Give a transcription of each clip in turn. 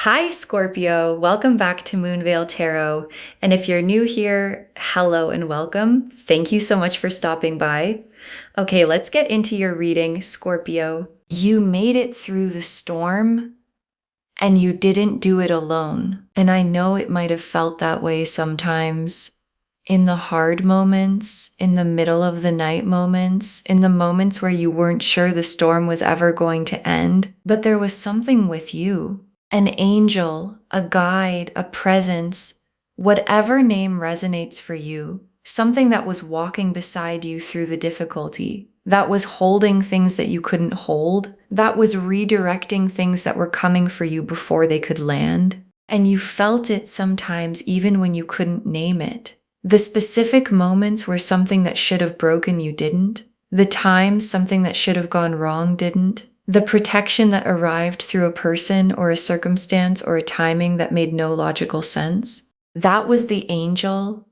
Hi, Scorpio. Welcome back to Moonveil Tarot. And if you're new here, hello and welcome. Thank you so much for stopping by. Okay, let's get into your reading, Scorpio. You made it through the storm and you didn't do it alone. And I know it might have felt that way sometimes. In the hard moments, in the middle of the night moments, in the moments where you weren't sure the storm was ever going to end, but there was something with you. An angel, a guide, a presence, whatever name resonates for you, something that was walking beside you through the difficulty, that was holding things that you couldn't hold, that was redirecting things that were coming for you before they could land. And you felt it sometimes even when you couldn't name it. The specific moments where something that should have broken you didn't. The times something that should have gone wrong didn't. The protection that arrived through a person or a circumstance or a timing that made no logical sense. That was the angel.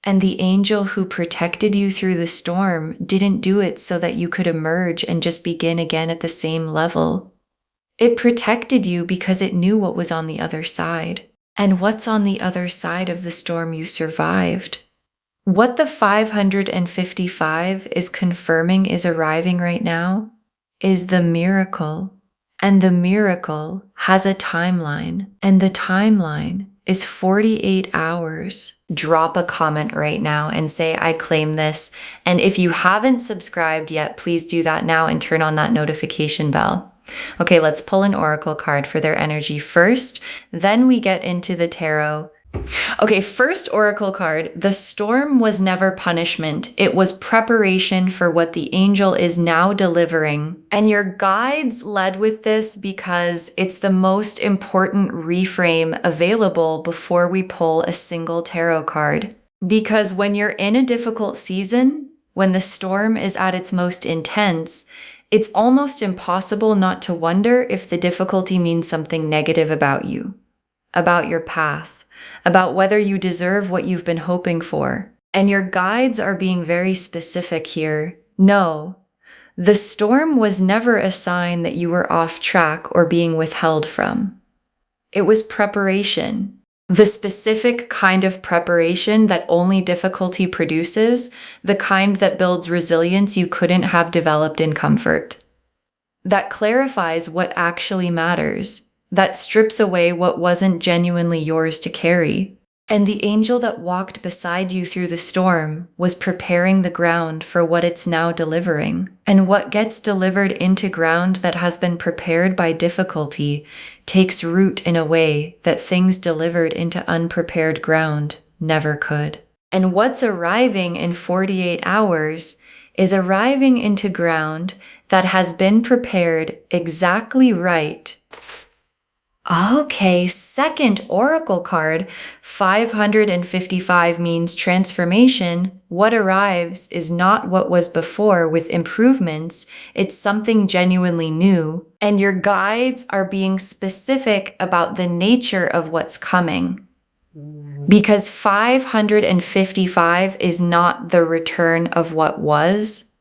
And the angel who protected you through the storm didn't do it so that you could emerge and just begin again at the same level. It protected you because it knew what was on the other side. And what's on the other side of the storm you survived? What the 555 is confirming is arriving right now is the miracle. And the miracle has a timeline. And the timeline is 48 hours. Drop a comment right now and say, I claim this. And if you haven't subscribed yet, please do that now and turn on that notification bell. Okay, let's pull an oracle card for their energy first. Then we get into the tarot. Okay, first oracle card. The storm was never punishment. It was preparation for what the angel is now delivering. And your guides led with this because it's the most important reframe available before we pull a single tarot card. Because when you're in a difficult season, when the storm is at its most intense, it's almost impossible not to wonder if the difficulty means something negative about you, about your path, about whether you deserve what you've been hoping for. And your guides are being very specific here. No, the storm was never a sign that you were off track or being withheld from. It was preparation. The specific kind of preparation that only difficulty produces, the kind that builds resilience you couldn't have developed in comfort. That clarifies what actually matters, that strips away what wasn't genuinely yours to carry. And the angel that walked beside you through the storm was preparing the ground for what it's now delivering. And what gets delivered into ground that has been prepared by difficulty takes root in a way that things delivered into unprepared ground never could. And what's arriving in 48 hours is arriving into ground that has been prepared exactly right. Okay, second oracle card, 555 means transformation. What arrives is not what was before with improvements. It's something genuinely new. And your guides are being specific about the nature of what's coming. Because 555 is not the return of what was.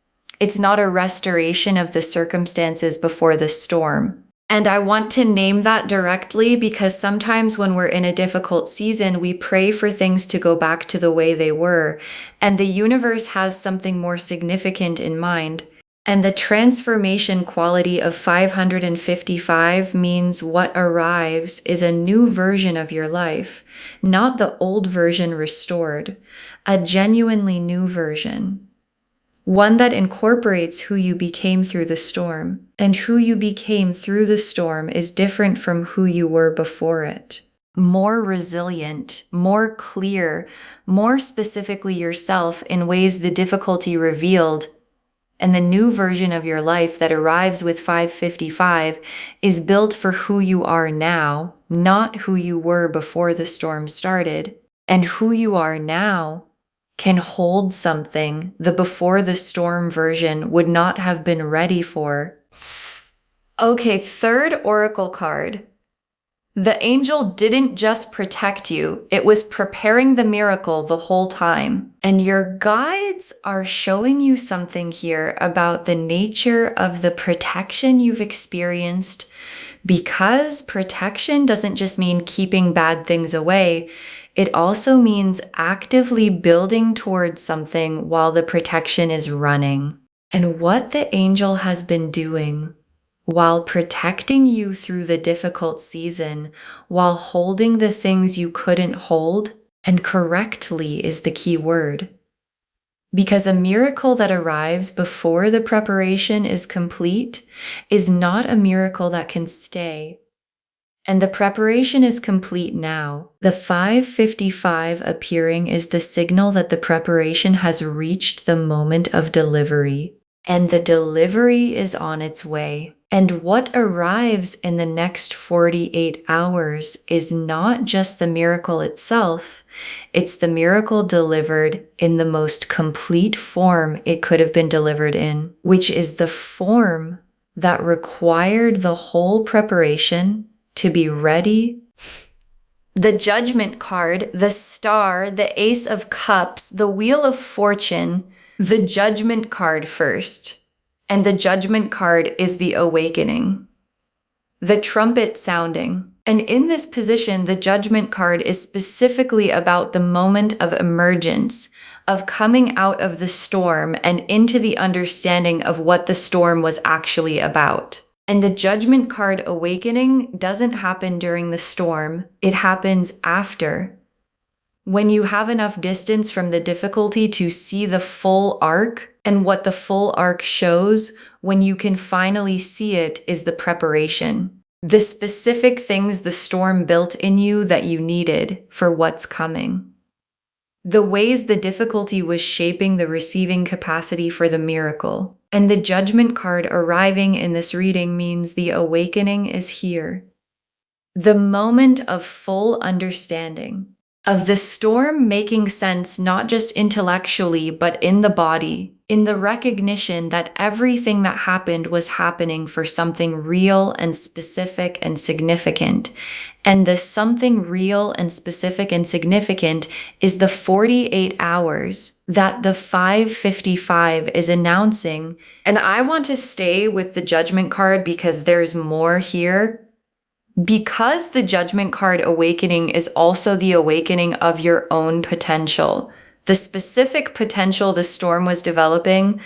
It's not a restoration of the circumstances before the storm. And I want to name that directly because sometimes when we're in a difficult season, we pray for things to go back to the way they were. And the universe has something more significant in mind. And the transformation quality of 555 means what arrives is a new version of your life, not the old version restored, a genuinely new version. One that incorporates who you became through the storm. And who you became through the storm is different from who you were before it. More resilient, more clear, more specifically yourself in ways the difficulty revealed. And the new version of your life that arrives with 555 is built for who you are now, not who you were before the storm started. And who you are now can hold something the before the storm version would not have been ready for. Okay, third oracle card. The angel didn't just protect you, it was preparing the miracle the whole time. And your guides are showing you something here about the nature of the protection you've experienced because protection doesn't just mean keeping bad things away. It also means actively building towards something while the protection is running. And what the angel has been doing while protecting you through the difficult season, while holding the things you couldn't hold, and correctly is the key word. Because a miracle that arrives before the preparation is complete is not a miracle that can stay. And the preparation is complete now. The 555 appearing is the signal that the preparation has reached the moment of delivery. And the delivery is on its way. And what arrives in the next 48 hours is not just the miracle itself, it's the miracle delivered in the most complete form it could have been delivered in, which is the form that required the whole preparation to be ready. The Judgment card, the Star, the Ace of Cups, the Wheel of Fortune, the Judgment card first. And the Judgment card is the awakening, the trumpet sounding. And in this position, the Judgment card is specifically about the moment of emergence, of coming out of the storm and into the understanding of what the storm was actually about. And the Judgment card awakening doesn't happen during the storm, it happens after. When you have enough distance from the difficulty to see the full arc, and what the full arc shows, when you can finally see it, is the preparation. The specific things the storm built in you that you needed for what's coming. The ways the difficulty was shaping the receiving capacity for the miracle. And the Judgment card arriving in this reading means the awakening is here. The moment of full understanding. Of the storm making sense not just intellectually, but in the body, in the recognition that everything that happened was happening for something real and specific and significant. And the something real and specific and significant is the 48 hours that the 555 is announcing. And I want to stay with the Judgment card because there's more here. Because the Judgment card awakening is also the awakening of your own potential, the specific potential the storm was developing.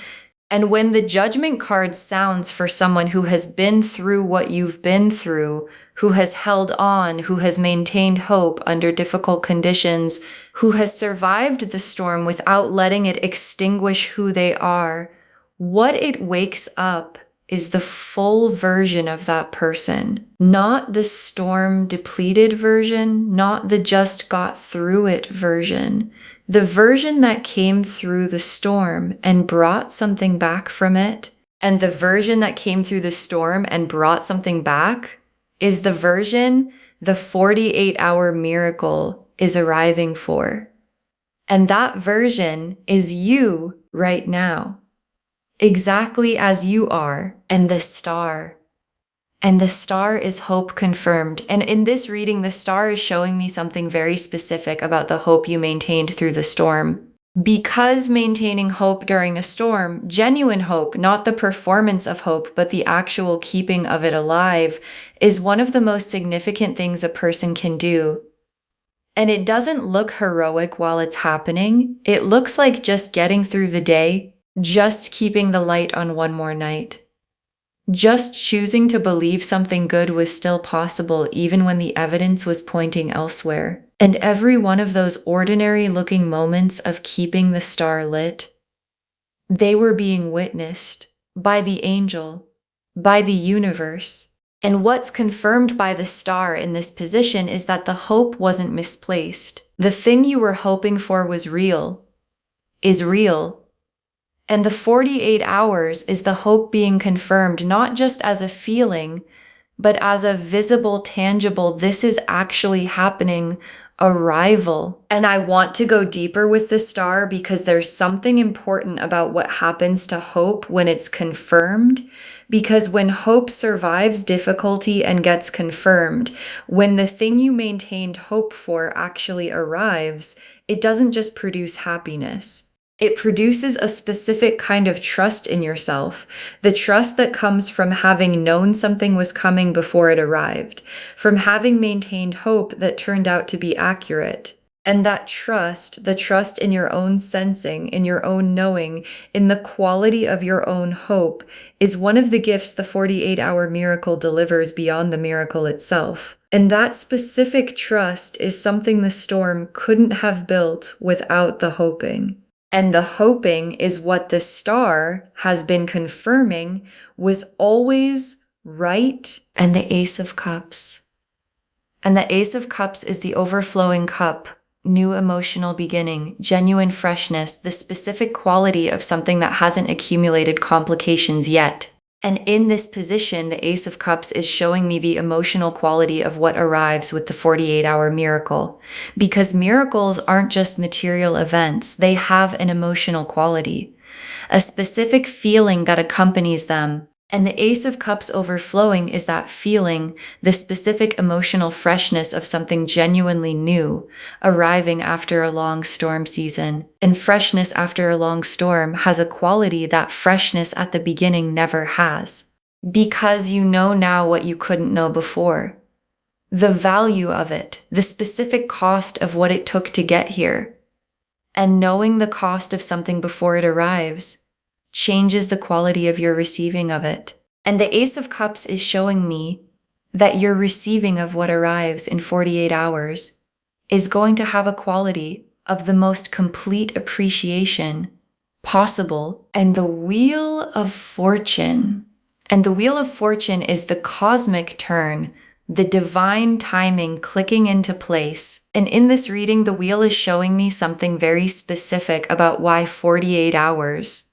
And when the Judgment card sounds for someone who has been through what you've been through, who has held on, who has maintained hope under difficult conditions, who has survived the storm without letting it extinguish who they are, what it wakes up is the full version of that person, not the storm depleted version, not the just got through it version, the version that came through the storm and brought something back from it. And the version that came through the storm and brought something back is the version the 48-hour miracle is arriving for. And that version is you right now. Exactly as you are, and the Star. And the Star is hope confirmed. And in this reading, the Star is showing me something very specific about the hope you maintained through the storm. Because maintaining hope during a storm, genuine hope, not the performance of hope, but the actual keeping of it alive, is one of the most significant things a person can do. And it doesn't look heroic while it's happening. It looks like just getting through the day, just keeping the light on one more night. Just choosing to believe something good was still possible even when the evidence was pointing elsewhere. And every one of those ordinary-looking moments of keeping the star lit, they were being witnessed by the angel, by the universe. And what's confirmed by the star in this position is that the hope wasn't misplaced. The thing you were hoping for was real, is real. And the 48 hours is the hope being confirmed, not just as a feeling, but as a visible, tangible, this is actually happening arrival. And I want to go deeper with the star because there's something important about what happens to hope when it's confirmed. Because when hope survives difficulty and gets confirmed, when the thing you maintained hope for actually arrives, it doesn't just produce happiness. It produces a specific kind of trust in yourself, the trust that comes from having known something was coming before it arrived, from having maintained hope that turned out to be accurate. And that trust, the trust in your own sensing, in your own knowing, in the quality of your own hope, is one of the gifts the 48-hour miracle delivers beyond the miracle itself. And that specific trust is something the storm couldn't have built without the hoping. And the hoping is what the star has been confirming was always right. And the Ace of Cups. And the Ace of Cups is the overflowing cup, new emotional beginning, genuine freshness, the specific quality of something that hasn't accumulated complications yet. And in this position, the Ace of Cups is showing me the emotional quality of what arrives with the 48-hour miracle. Because miracles aren't just material events, they have an emotional quality, a specific feeling that accompanies them. And the Ace of Cups overflowing is that feeling, the specific emotional freshness of something genuinely new, arriving after a long storm season. And freshness after a long storm has a quality that freshness at the beginning never has. Because you know now what you couldn't know before. The value of it, the specific cost of what it took to get here. And knowing the cost of something before it arrives changes the quality of your receiving of it. And the Ace of Cups is showing me that your receiving of what arrives in 48 hours is going to have a quality of the most complete appreciation possible. And the Wheel of Fortune. And the Wheel of Fortune is the cosmic turn, the divine timing clicking into place. And in this reading, the wheel is showing me something very specific about why 48 hours.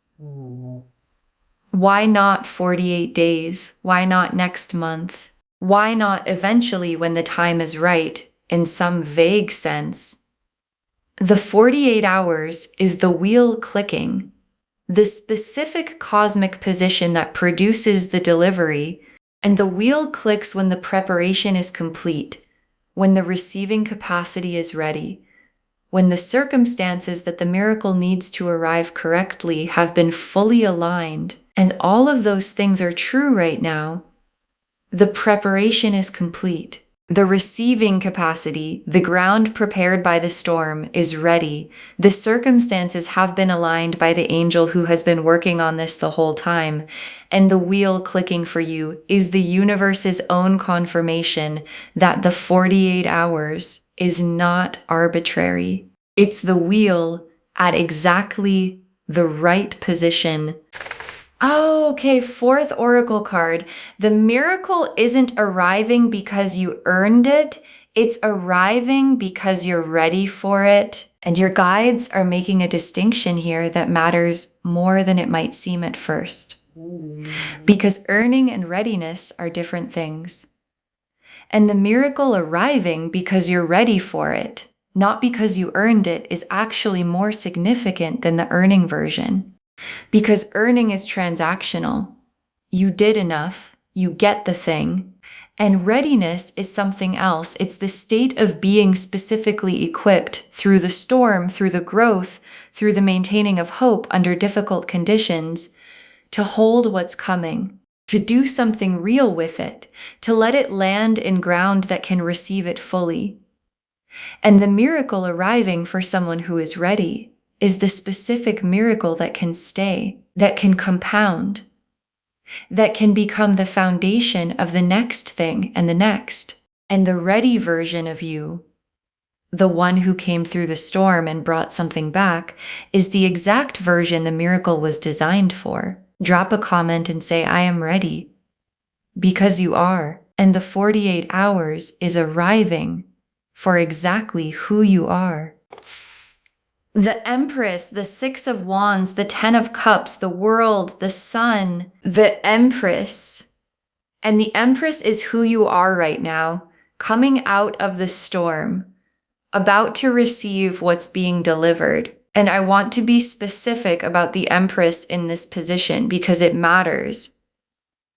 Why not 48 days? Why not next month? Why not eventually when the time is right, in some vague sense? The 48 hours is the wheel clicking, the specific cosmic position that produces the delivery, and the wheel clicks when the preparation is complete, when the receiving capacity is ready, when the circumstances that the miracle needs to arrive correctly have been fully aligned, and all of those things are true right now. The preparation is complete. The receiving capacity, the ground prepared by the storm, is ready. The circumstances have been aligned by the angel who has been working on this the whole time. And the wheel clicking for you is the universe's own confirmation that the 48 hours is not arbitrary. It's the wheel at exactly the right position. Oh, okay, fourth oracle card. The miracle isn't arriving because you earned it. It's arriving because you're ready for it. And your guides are making a distinction here that matters more than it might seem at first. Because earning and readiness are different things. And the miracle arriving because you're ready for it, not because you earned it, is actually more significant than the earning version. Because earning is transactional. You did enough, you get the thing. And readiness is something else. It's the state of being specifically equipped through the storm, through the growth, through the maintaining of hope under difficult conditions, to hold what's coming, to do something real with it, to let it land in ground that can receive it fully. And the miracle arriving for someone who is ready is the specific miracle that can stay, that can compound, that can become the foundation of the next thing and the next. And the ready version of you, the one who came through the storm and brought something back, is the exact version the miracle was designed for. Drop a comment and say, I am ready. Because you are. And the 48 hours is arriving for exactly who you are. The Empress, the Six of Wands, the Ten of Cups, the World, the Sun, the Empress. And the Empress is who you are right now, coming out of the storm, about to receive what's being delivered. And I want to be specific about the Empress in this position because it matters.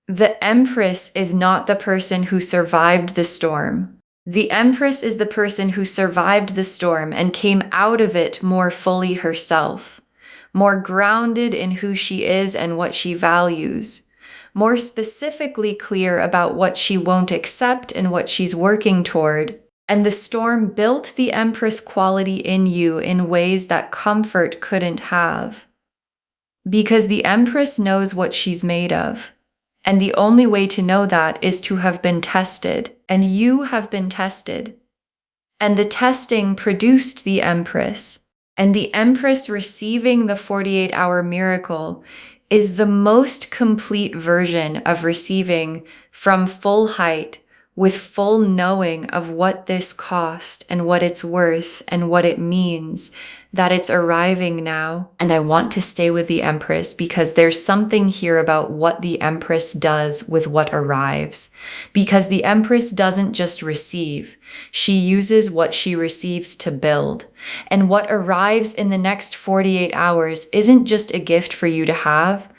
The Empress is not the person who survived the storm. The Empress is the person who survived the storm and came out of it more fully herself, more grounded in who she is and what she values, more specifically clear about what she won't accept and what she's working toward. And the storm built the Empress quality in you in ways that comfort couldn't have. Because the Empress knows what she's made of. And the only way to know that is to have been tested. And you have been tested. And the testing produced the Empress. And the Empress receiving the 48-hour miracle is the most complete version of receiving from full height with full knowing of what this cost and what it's worth and what it means, that it's arriving now. And I want to stay with the Empress because there's something here about what the Empress does with what arrives. Because the Empress doesn't just receive, she uses what she receives to build. And what arrives in the next 48 hours isn't just a gift for you to have,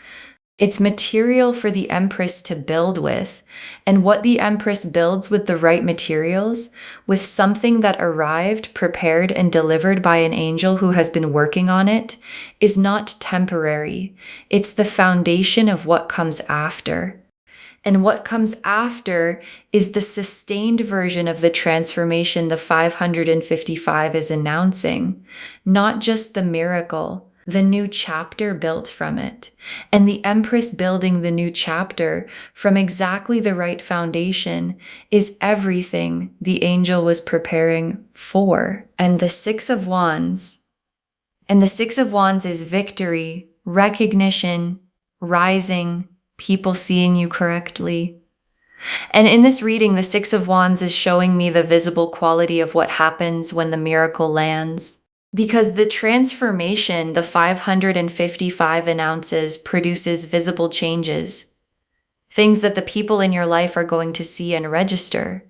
it's material for the Empress to build with. And what the Empress builds with the right materials, with something that arrived, prepared, and delivered by an angel who has been working on it, is not temporary. It's the foundation of what comes after. And what comes after is the sustained version of the transformation the 555 is announcing, not just the miracle, the new chapter built from it. And the Empress building the new chapter from exactly the right foundation is everything the angel was preparing for. And the Six of Wands. And the Six of Wands is victory, recognition, rising, people seeing you correctly. And in this reading, the Six of Wands is showing me the visible quality of what happens when the miracle lands. Because the transformation the 555 announces produces visible changes, things that the people in your life are going to see and register.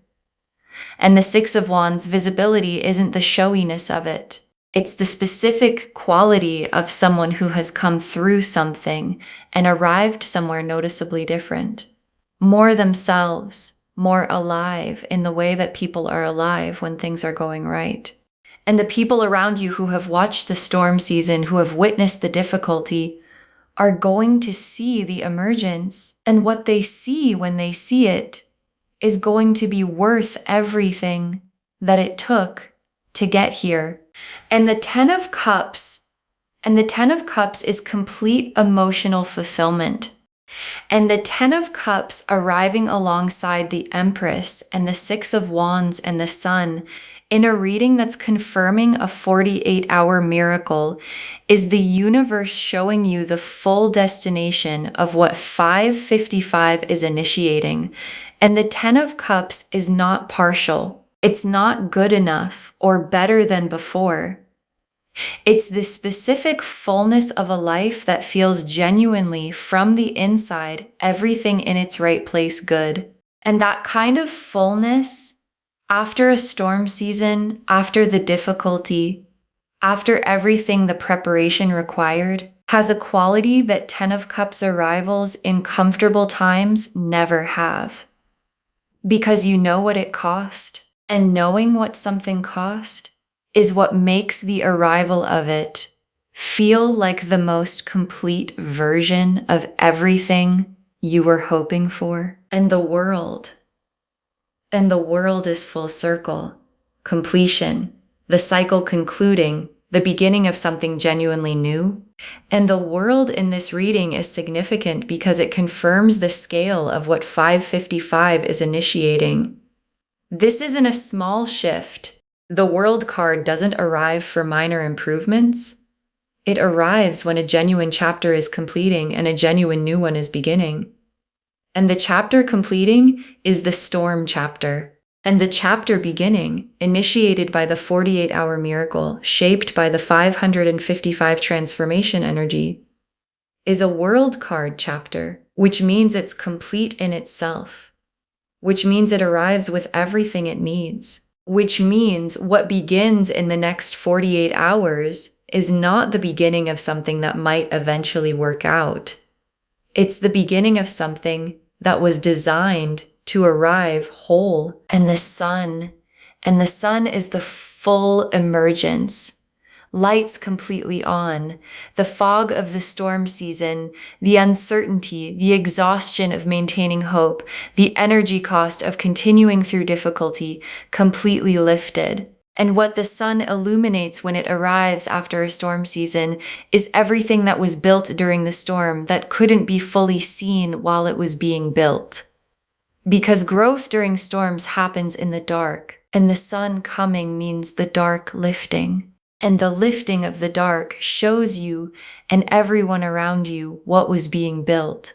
And the Six of Wands visibility isn't the showiness of it. It's the specific quality of someone who has come through something and arrived somewhere noticeably different. More themselves, more alive in the way that people are alive when things are going right. And the people around you who have watched the storm season, who have witnessed the difficulty, are going to see the emergence. And what they see when they see it is going to be worth everything that it took to get here. And the Ten of Cups is complete emotional fulfillment. And the Ten of Cups arriving alongside the Empress and the Six of Wands and the Sun in a reading that's confirming a 48-hour miracle is the universe showing you the full destination of what 555 is initiating. And the Ten of Cups is not partial. It's not good enough or better than before. It's the specific fullness of a life that feels genuinely from the inside, everything in its right place good. And that kind of fullness, after a storm season, after the difficulty, after everything the preparation required, has a quality that Ten of Cups arrivals in comfortable times never have. Because you know what it cost, and knowing what something cost is what makes the arrival of it feel like the most complete version of everything you were hoping for. And the world is full circle, completion, the cycle concluding, the beginning of something genuinely new. And the world in this reading is significant because it confirms the scale of what 555 is initiating. This isn't a small shift. The World card doesn't arrive for minor improvements. It arrives when a genuine chapter is completing and a genuine new one is beginning. And the chapter completing is the storm chapter. And the chapter beginning, initiated by the 48-hour miracle, shaped by the 555 transformation energy, is a World card chapter, which means it's complete in itself, which means it arrives with everything it needs, which means what begins in the next 48 hours is not the beginning of something that might eventually work out. It's the beginning of something that was designed to arrive whole. And the sun is the full emergence lights completely on, the fog of the storm season, the uncertainty, the exhaustion of maintaining hope, the energy cost of continuing through difficulty completely lifted. And what the sun illuminates when it arrives after a storm season is everything that was built during the storm that couldn't be fully seen while it was being built. Because growth during storms happens in the dark, and the sun coming means the dark lifting. And the lifting of the dark shows you and everyone around you what was being built.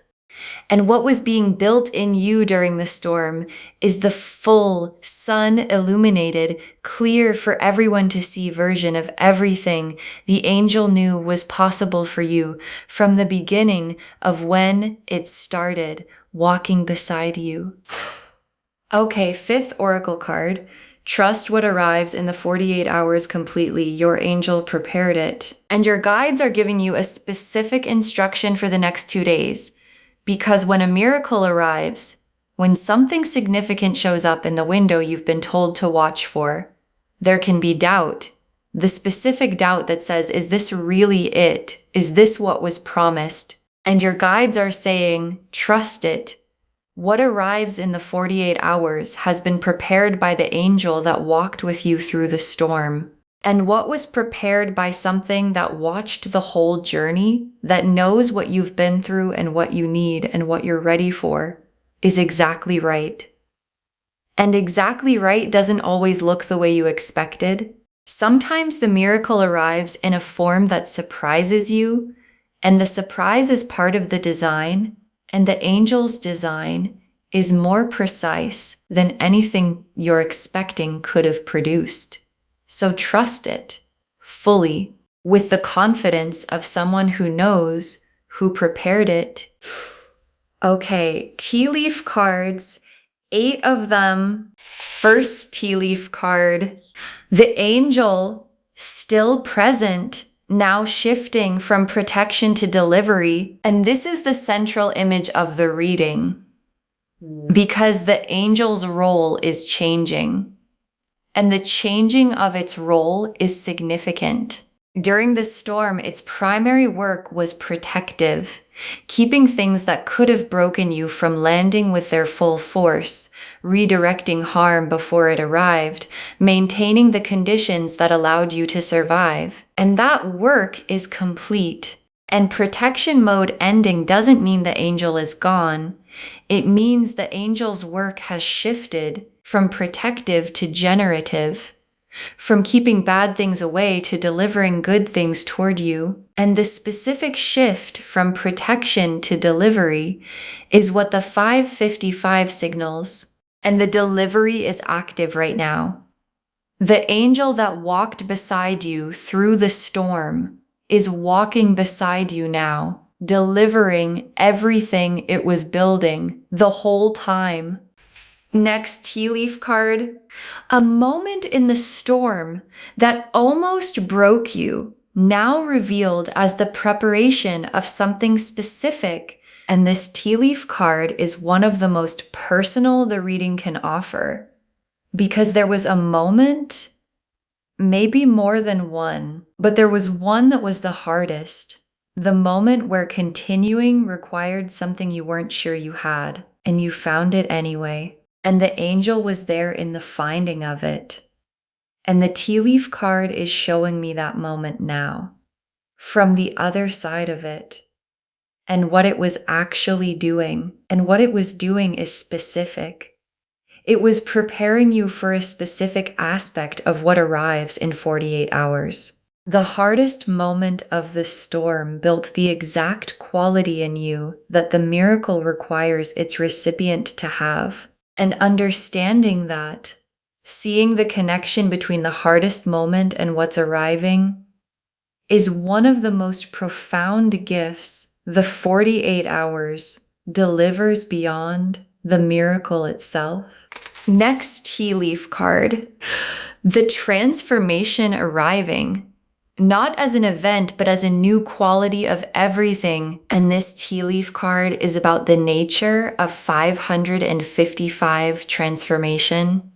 And what was being built in you during the storm is the full, sun-illuminated, clear for everyone to see version of everything the angel knew was possible for you from the beginning of when it started walking beside you. Okay, fifth oracle card. Trust what arrives in the 48 hours completely. Your angel prepared it. And your guides are giving you a specific instruction for the next 2 days. Because when a miracle arrives, when something significant shows up in the window you've been told to watch for, there can be doubt. The specific doubt that says, is this really it? Is this what was promised? And your guides are saying, trust it. What arrives in the 48 hours has been prepared by the angel that walked with you through the storm. And what was prepared by something that watched the whole journey, that knows what you've been through and what you need and what you're ready for, is exactly right. And exactly right doesn't always look the way you expected. Sometimes the miracle arrives in a form that surprises you, and the surprise is part of the design, and the angel's design is more precise than anything you're expecting could have produced. So trust it fully with the confidence of someone who knows, who prepared it. Okay, tea leaf cards, 8 of them. First tea leaf card, the angel still present, now shifting from protection to delivery. And this is the central image of the reading because the angel's role is changing. And the changing of its role is significant. During this storm, its primary work was protective, keeping things that could have broken you from landing with their full force, redirecting harm before it arrived, maintaining the conditions that allowed you to survive. And that work is complete. And protection mode ending doesn't mean the angel is gone. It means the angel's work has shifted from protective to generative, from keeping bad things away to delivering good things toward you. And the specific shift from protection to delivery is what the 555 signals, and the delivery is active right now. The angel that walked beside you through the storm is walking beside you now, delivering everything it was building the whole time. Next tea leaf card, a moment in the storm that almost broke you, now revealed as the preparation of something specific. And this tea leaf card is one of the most personal the reading can offer, because there was a moment, maybe more than one, but there was one that was the hardest. The moment where continuing required something you weren't sure you had, and you found it anyway. And the angel was there in the finding of it. And the tea leaf card is showing me that moment now, from the other side of it, and what it was actually doing. And what it was doing is specific. It was preparing you for a specific aspect of what arrives in 48 hours. The hardest moment of the storm built the exact quality in you that the miracle requires its recipient to have. And understanding that, seeing the connection between the hardest moment and what's arriving, is one of the most profound gifts the 48 hours delivers beyond the miracle itself. Next tea leaf card, the transformation arriving. Not as an event, but as a new quality of everything. And this tea leaf card is about the nature of 555 transformation.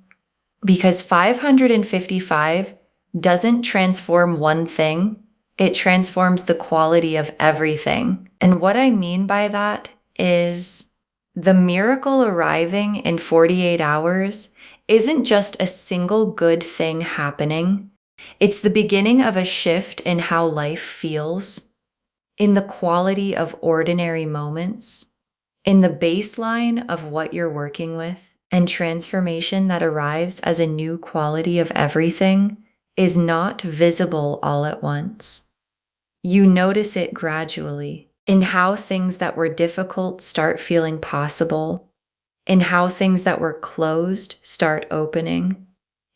Because 555 doesn't transform one thing, it transforms the quality of everything. And what I mean by that is the miracle arriving in 48 hours isn't just a single good thing happening. It's the beginning of a shift in how life feels, in the quality of ordinary moments, in the baseline of what you're working with, and transformation that arrives as a new quality of everything is not visible all at once. You notice it gradually in how things that were difficult start feeling possible, in how things that were closed start opening,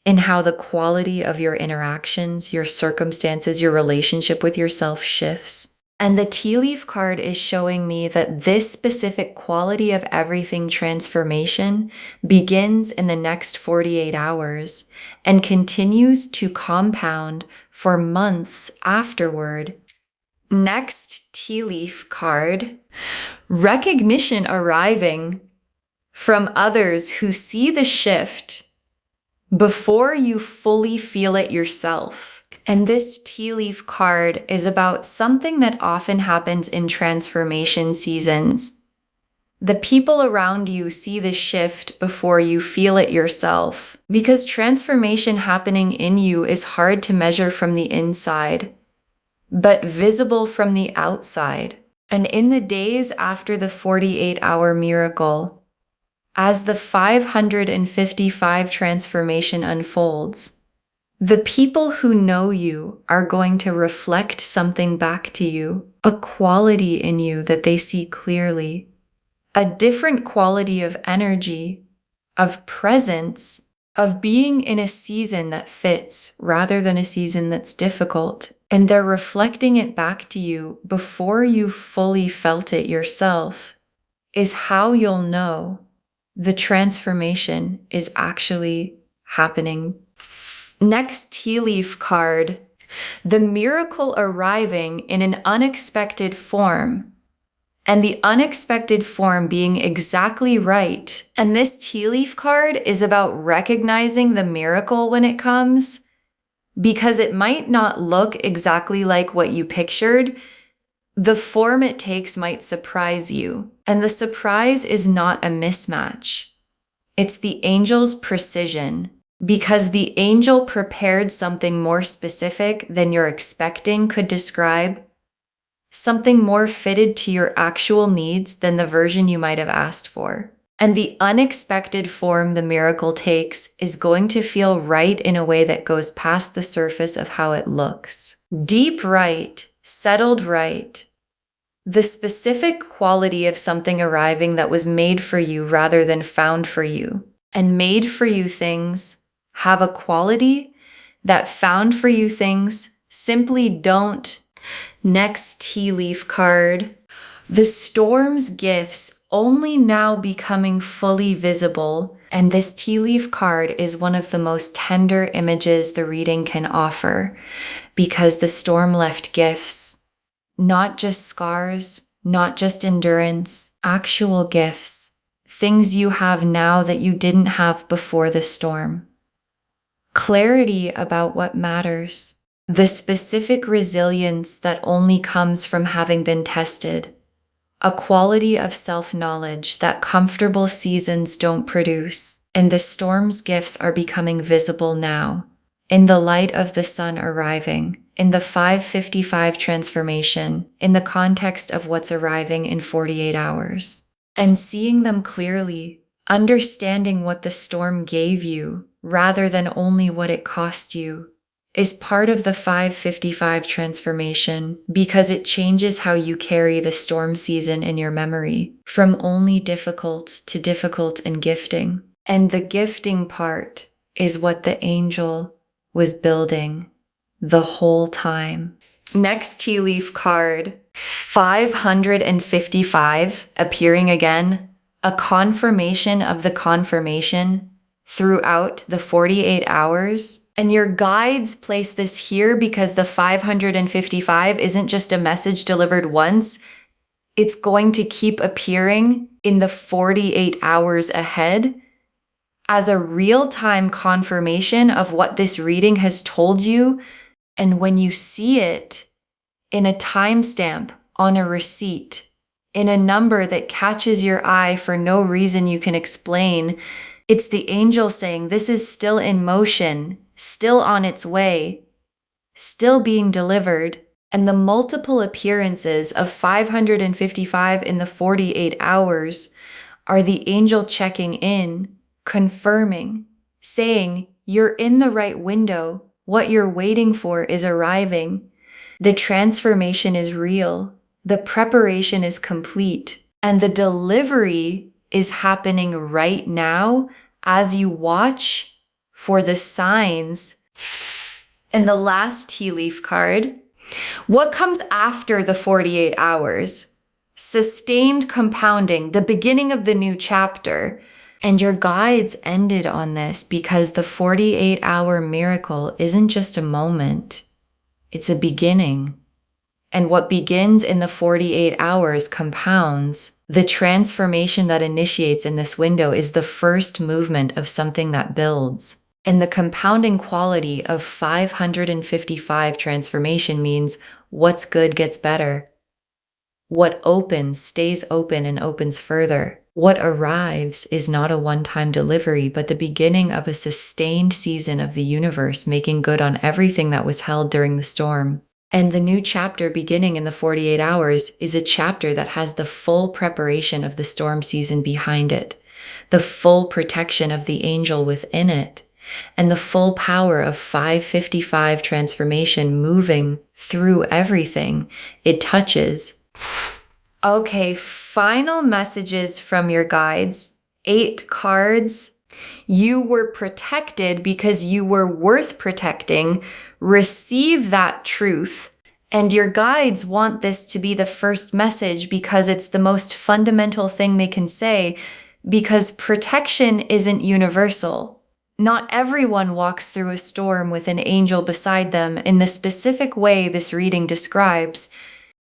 in how the quality of your interactions, your circumstances, your relationship with yourself shifts. And the tea leaf card is showing me that this specific quality of everything transformation begins in the next 48 hours and continues to compound for months afterward. Next tea leaf card, recognition arriving from others who see the shift before you fully feel it yourself. And this tea leaf card is about something that often happens in transformation seasons. The people around you see the shift before you feel it yourself, because transformation happening in you is hard to measure from the inside, but visible from the outside. And in the days after the 48-hour miracle, as the 555 transformation unfolds, the people who know you are going to reflect something back to you, a quality in you that they see clearly, a different quality of energy, of presence, of being in a season that fits rather than a season that's difficult. And they're reflecting it back to you before you fully felt it yourself, is how you'll know the transformation is actually happening. Next tea leaf card, the miracle arriving in an unexpected form, and the unexpected form being exactly right. And this tea leaf card is about recognizing the miracle when it comes, because it might not look exactly like what you pictured. The form it takes might surprise you, and the surprise is not a mismatch. It's the angel's precision, because the angel prepared something more specific than you're expecting could describe, something more fitted to your actual needs than the version you might have asked for. And the unexpected form the miracle takes is going to feel right in a way that goes past the surface of how it looks. Deep right, settled right. The specific quality of something arriving that was made for you rather than found for you. And made for you things have a quality that found for you things simply don't. Next tea leaf card, the storm's gifts only now becoming fully visible. And this tea leaf card is one of the most tender images the reading can offer, because the storm left gifts, not just scars, not just endurance, actual gifts, things you have now that you didn't have before the storm. Clarity about what matters, the specific resilience that only comes from having been tested, a quality of self-knowledge that comfortable seasons don't produce, and the storm's gifts are becoming visible now, in the light of the sun arriving, in the 555 transformation, in the context of what's arriving in 48 hours. And seeing them clearly, understanding what the storm gave you, rather than only what it cost you, is part of the 555 transformation, because it changes how you carry the storm season in your memory, from only difficult to difficult and gifting. And the gifting part is what the angel was building the whole time. Next tea leaf card, 555, appearing again, a confirmation of the confirmation throughout the 48 hours. And your guides place this here because the 555 isn't just a message delivered once. It's going to keep appearing in the 48 hours ahead as a real-time confirmation of what this reading has told you. And when you see it in a timestamp, on a receipt, in a number that catches your eye for no reason you can explain, it's the angel saying this is still in motion, still on its way, still being delivered. And the multiple appearances of 555 in the 48 hours are the angel checking in, confirming, saying, you're in the right window. What you're waiting for is arriving. The transformation is real. The preparation is complete. And the delivery is happening right now as you watch for the signs. And the last tea leaf card. What comes after the 48 hours? Sustained compounding, the beginning of the new chapter. And your guides ended on this because the 48-hour miracle isn't just a moment. It's a beginning. And what begins in the 48 hours compounds. The transformation that initiates in this window is the first movement of something that builds. And the compounding quality of 555 transformation means what's good gets better. What opens stays open and opens further. What arrives is not a one-time delivery, but the beginning of a sustained season of the universe making good on everything that was held during the storm. And the new chapter beginning in the 48 hours is a chapter that has the full preparation of the storm season behind it, the full protection of the angel within it, and the full power of 555 transformation moving through everything it touches. Okay, final messages from your guides. 8 cards. You were protected because you were worth protecting. Receive that truth. And your guides want this to be the first message because it's the most fundamental thing they can say, because protection isn't universal. Not everyone walks through a storm with an angel beside them in the specific way this reading describes.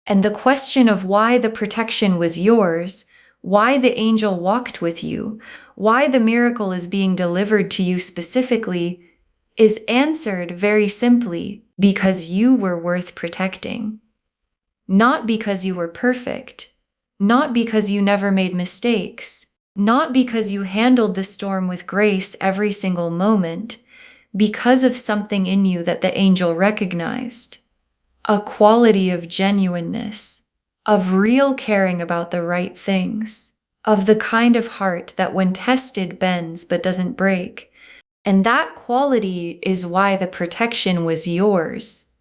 And the question of why the protection was yours, why the angel walked with you, why the miracle is being delivered to you specifically, is answered very simply because you were worth protecting. Not because you were perfect, not because you never made mistakes, not because you handled the storm with grace every single moment, because of something in you that the angel recognized. A quality of genuineness, of real caring about the right things, of the kind of heart that when tested bends but doesn't break. And that quality is why the protection was yours.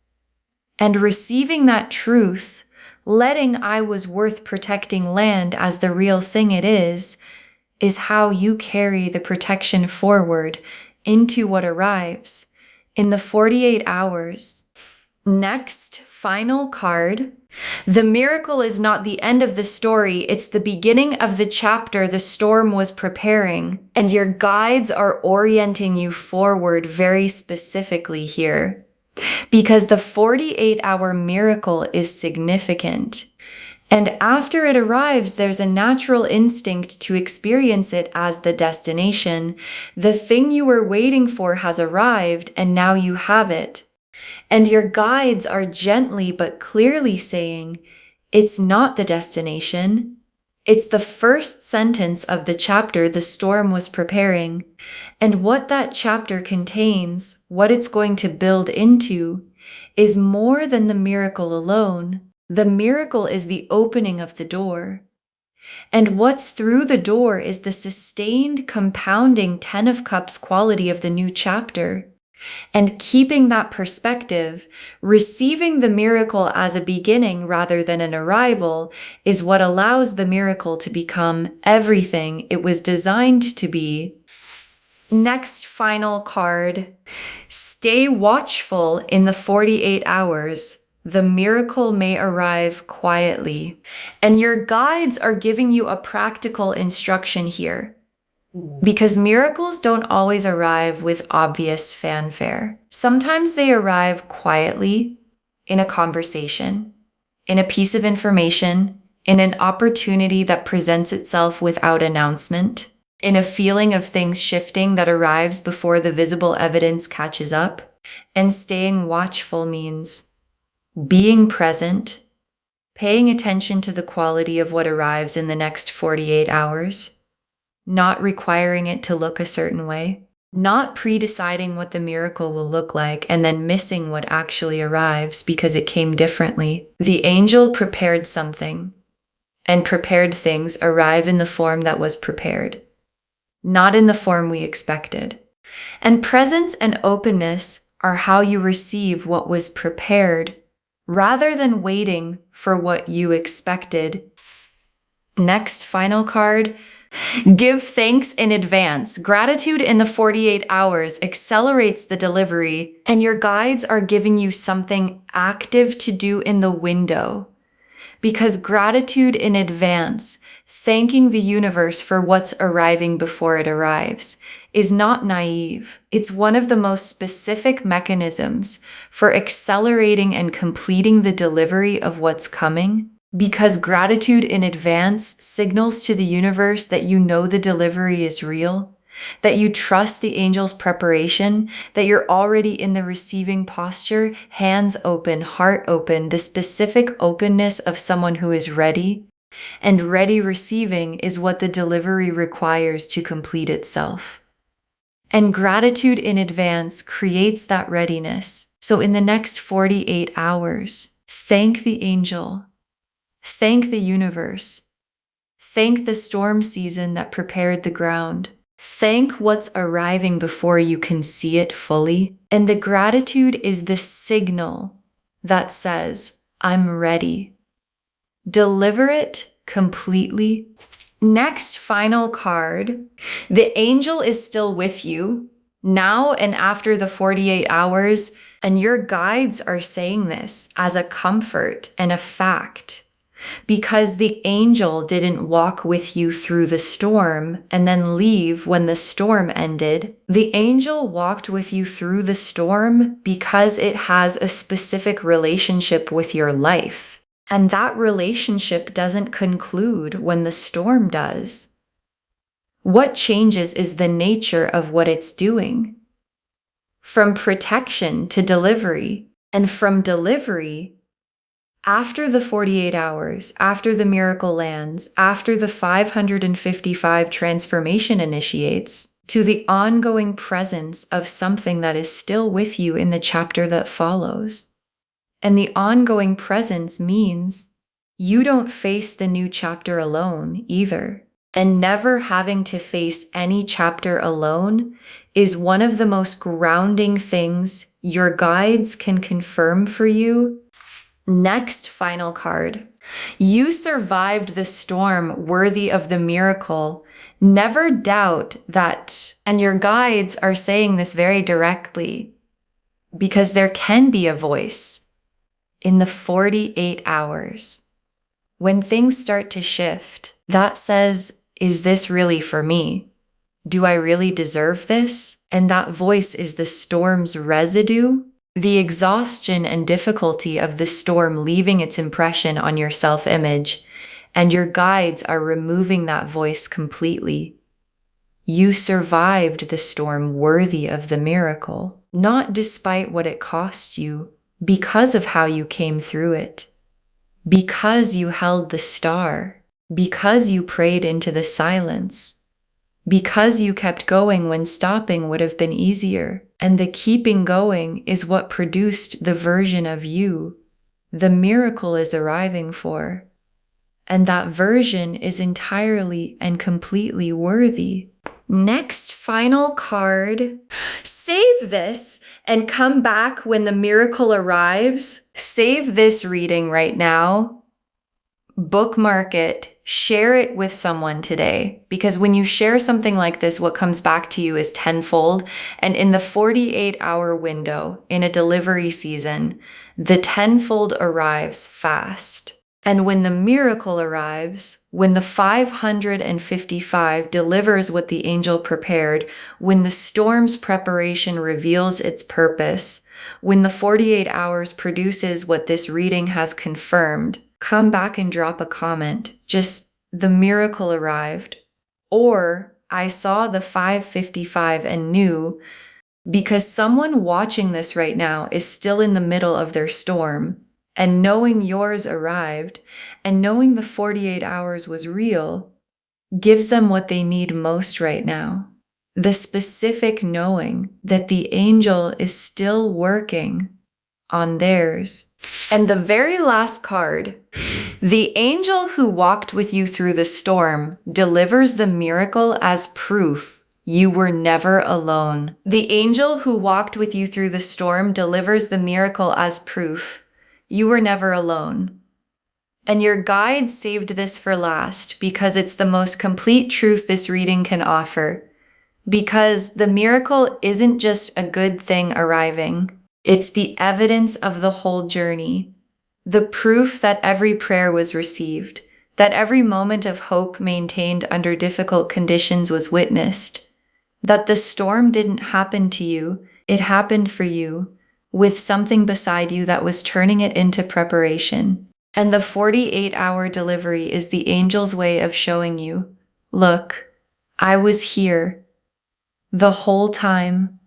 And receiving that truth, letting I was worth protecting land as the real thing it is how you carry the protection forward into what arrives in the 48 hours. Next, final card. The miracle is not the end of the story, it's the beginning of the chapter the storm was preparing, and your guides are orienting you forward very specifically here. Because the 48-hour miracle is significant. And after it arrives, there's a natural instinct to experience it as the destination. The thing you were waiting for has arrived, and now you have it. And your guides are gently but clearly saying, it's not the destination. It's the first sentence of the chapter the storm was preparing. And what that chapter contains, what it's going to build into, is more than the miracle alone. The miracle is the opening of the door. And what's through the door is the sustained, compounding 10 of Cups quality of the new chapter. And keeping that perspective, receiving the miracle as a beginning rather than an arrival, is what allows the miracle to become everything it was designed to be. Next final card. Stay watchful in the 48 hours. The miracle may arrive quietly. And your guides are giving you a practical instruction here. Because miracles don't always arrive with obvious fanfare. Sometimes they arrive quietly, in a conversation, in a piece of information, in an opportunity that presents itself without announcement. in a feeling of things shifting that arrives before the visible evidence catches up. And staying watchful means being present, paying attention to the quality of what arrives in the next 48 hours, not requiring it to look a certain way, not pre-deciding what the miracle will look like and then missing what actually arrives because it came differently. The angel prepared something, and prepared things arrive in the form that was prepared, not in the form we expected. And presence and openness are how you receive what was prepared rather than waiting for what you expected. Next, final card. Give thanks in advance. Gratitude in the 48 hours accelerates the delivery, and your guides are giving you something active to do in the window. Because gratitude in advance, thanking the universe for what's arriving before it arrives, is not naive. It's one of the most specific mechanisms for accelerating and completing the delivery of what's coming. Because gratitude in advance signals to the universe that you know the delivery is real, that you trust the angel's preparation, that you're already in the receiving posture, hands open, heart open, the specific openness of someone who is ready. And ready receiving is what the delivery requires to complete itself. And gratitude in advance creates that readiness. So in the next 48 hours, thank the angel. Thank the universe. Thank the storm season that prepared the ground. Thank what's arriving before you can see it fully. And the gratitude is the signal that says, I'm ready. Deliver it completely. Next, final card. The angel is still with you now and after the 48 hours, and your guides are saying this as a comfort and a fact. Because the angel didn't walk with you through the storm and then leave when the storm ended. The angel walked with you through the storm because it has a specific relationship with your life. And that relationship doesn't conclude when the storm does. What changes is the nature of what it's doing. From protection to delivery, and from delivery after the 48 hours, after the miracle lands, after the 555 transformation initiates, to the ongoing presence of something that is still with you in the chapter that follows. And the ongoing presence means you don't face the new chapter alone either. And never having to face any chapter alone is one of the most grounding things your guides can confirm for you. Next, final card. You survived the storm worthy of the miracle. Never doubt that, and your guides are saying this very directly, because there can be a voice in the 48 hours. When things start to shift, that says, is this really for me? Do I really deserve this? And that voice is the storm's residue. The exhaustion and difficulty of the storm leaving its impression on your self-image, and your guides are removing that voice completely. You survived the storm worthy of the miracle, not despite what it cost you, because of how you came through it, because you held the star, because you prayed into the silence, because you kept going when stopping would have been easier. And the keeping going is what produced the version of you the miracle is arriving for. And that version is entirely and completely worthy. Next, final card. Save this and come back when the miracle arrives. Save this reading right now. Bookmark it. Share it with someone today, because when you share something like this, what comes back to you is tenfold. And in the 48-hour window, in a delivery season, the tenfold arrives fast. And when the miracle arrives, when the 555 delivers what the angel prepared, when the storm's preparation reveals its purpose, when the 48 hours produces what this reading has confirmed, come back and drop a comment. Just, the miracle arrived. Or I saw the 555 and knew, because someone watching this right now is still in the middle of their storm, and knowing yours arrived, and knowing the 48 hours was real, gives them what they need most right now. The specific knowing that the angel is still working on theirs. And the very last card, the angel who walked with you through the storm delivers the miracle as proof you were never alone. The angel who walked with you through the storm delivers the miracle as proof you were never alone. And your guide saved this for last because it's the most complete truth this reading can offer. Because the miracle isn't just a good thing arriving. It's the evidence of the whole journey. The proof that every prayer was received, that every moment of hope maintained under difficult conditions was witnessed, that the storm didn't happen to you, it happened for you, with something beside you that was turning it into preparation. And the 48-hour delivery is the angel's way of showing you, look, I was here the whole time.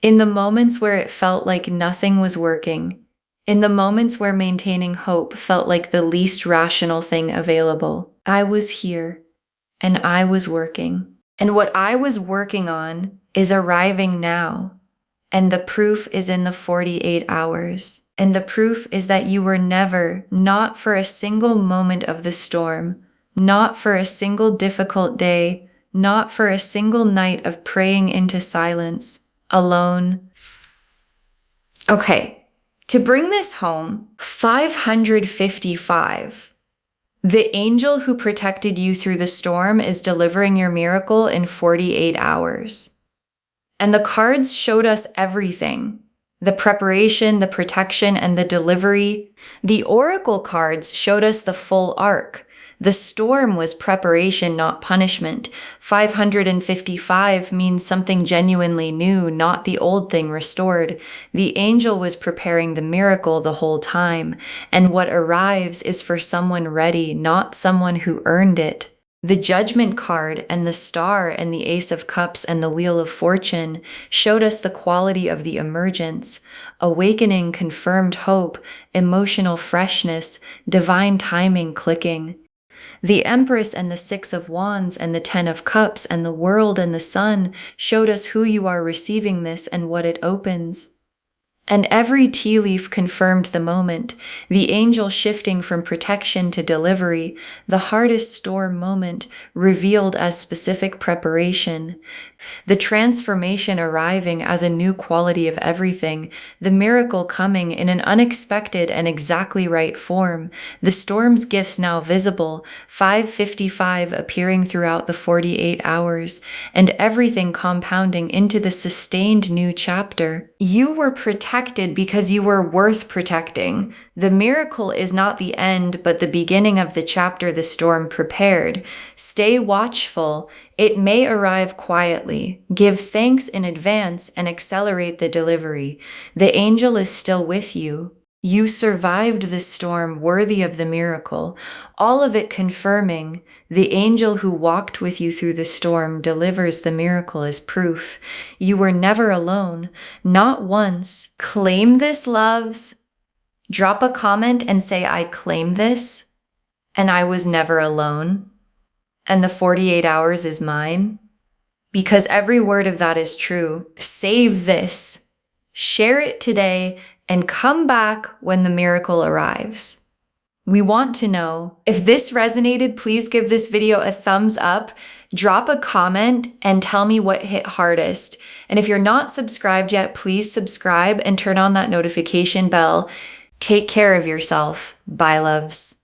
In the moments where it felt like nothing was working, in the moments where maintaining hope felt like the least rational thing available, I was here and I was working. And what I was working on is arriving now. And the proof is in the 48 hours. And the proof is that you were never, not for a single moment of the storm, not for a single difficult day, not for a single night of praying into silence, alone. Okay, to bring this home, 555. The angel who protected you through the storm is delivering your miracle in 48 hours. And the cards showed us everything. The preparation, the protection, and the delivery. The oracle cards showed us the full arc. The storm was preparation, not punishment. 555 means something genuinely new, not the old thing restored. The angel was preparing the miracle the whole time, and what arrives is for someone ready, not someone who earned it. The Judgment card and the Star and the Ace of Cups and the Wheel of Fortune showed us the quality of the emergence, awakening, confirmed hope, emotional freshness, divine timing clicking. The Empress and the Six of Wands and the Ten of Cups and the World and the Sun showed us who you are receiving this and what it opens. And every tea leaf confirmed the moment, the angel shifting from protection to delivery, the hardest storm moment revealed as specific preparation, the transformation arriving as a new quality of everything, the miracle coming in an unexpected and exactly right form, the storm's gifts now visible, 555 appearing throughout the 48 hours, and everything compounding into the sustained new chapter. You were protected because you were worth protecting. The miracle is not the end, but the beginning of the chapter the storm prepared. Stay watchful. It may arrive quietly. Give thanks in advance and accelerate the delivery. The angel is still with you. You survived the storm worthy of the miracle, all of it confirming the angel who walked with you through the storm delivers the miracle as proof. You were never alone, not once. Claim this, loves. Drop a comment and say, I claim this, and I was never alone, and the 48 hours is mine. Because every word of that is true. Save this. Share it today and come back when the miracle arrives. We want to know. If this resonated, please give this video a thumbs up, drop a comment, and tell me what hit hardest. And if you're not subscribed yet, please subscribe and turn on that notification bell. Take care of yourself. Bye, loves.